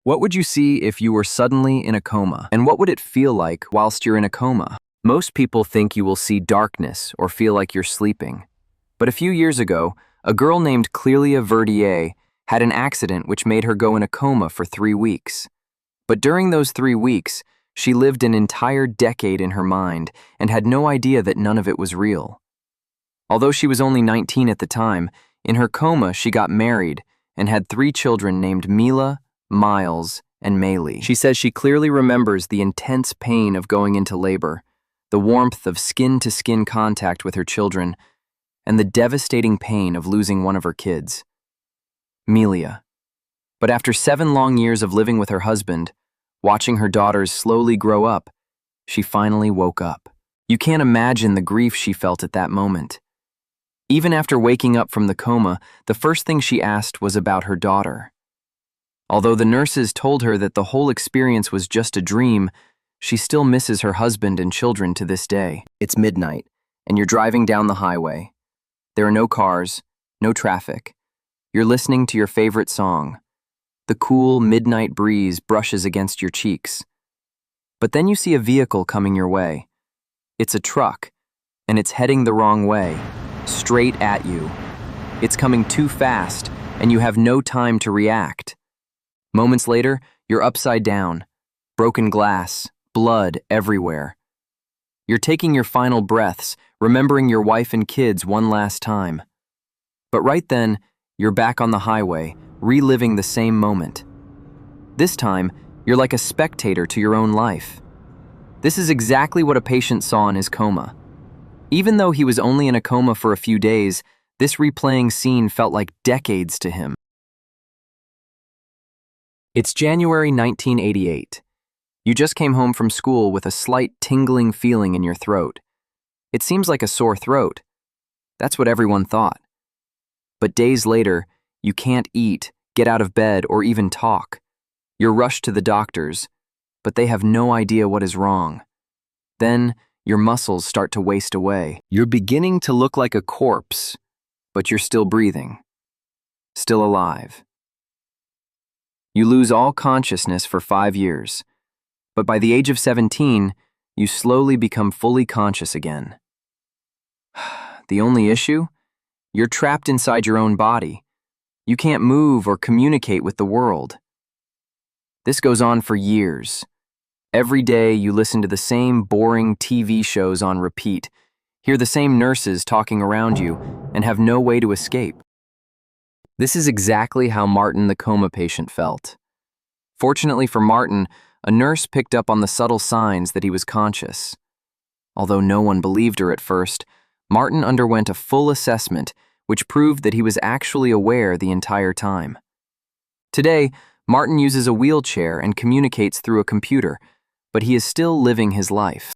What would you see if you were suddenly in a coma? And what would it feel like whilst you're in a coma? Most people think you will see darkness or feel like you're sleeping. But a few years ago, a girl named Clelia Verdier had an accident which made her go in a coma for 3 weeks. But during those 3 weeks, she lived an entire decade in her mind and had no idea that none of it was real. Although she was only 19 at the time, in her coma she got married and had 3 children named Mila, Miles, and Maylee. She says she clearly remembers the intense pain of going into labor, the warmth of skin-to-skin contact with her children, and the devastating pain of losing one of her kids, Melia. But after 7 long years of living with her husband, watching her daughters slowly grow up, she finally woke up. You can't imagine the grief she felt at that moment. Even after waking up from the coma, the first thing she asked was about her daughter. Although the nurses told her that the whole experience was just a dream, she still misses her husband and children to this day. It's midnight, and you're driving down the highway. There are no cars, no traffic. You're listening to your favorite song. The cool midnight breeze brushes against your cheeks. But then you see a vehicle coming your way. It's a truck, and it's heading the wrong way, straight at you. It's coming too fast, and you have no time to react. Moments later, you're upside down, broken glass, blood everywhere. You're taking your final breaths, remembering your wife and kids one last time. But right then, you're back on the highway, reliving the same moment. This time, you're like a spectator to your own life. This is exactly what a patient saw in his coma. Even though he was only in a coma for a few days, this replaying scene felt like decades to him. It's January 1988. You just came home from school with a slight tingling feeling in your throat. It seems like a sore throat. That's what everyone thought. But days later, you can't eat, get out of bed, or even talk. You're rushed to the doctors, but they have no idea what is wrong. Then, your muscles start to waste away. You're beginning to look like a corpse, but you're still breathing, still alive. You lose all consciousness for 5 years, but by the age of 17, you slowly become fully conscious again. The only issue? You're trapped inside your own body. You can't move or communicate with the world. This goes on for years. Every day you listen to the same boring TV shows on repeat, hear the same nurses talking around you, and have no way to escape. This is exactly how Martin the coma patient felt. Fortunately for Martin, a nurse picked up on the subtle signs that he was conscious. Although no one believed her at first, Martin underwent a full assessment which proved that he was actually aware the entire time. Today, Martin uses a wheelchair and communicates through a computer, but he is still living his life.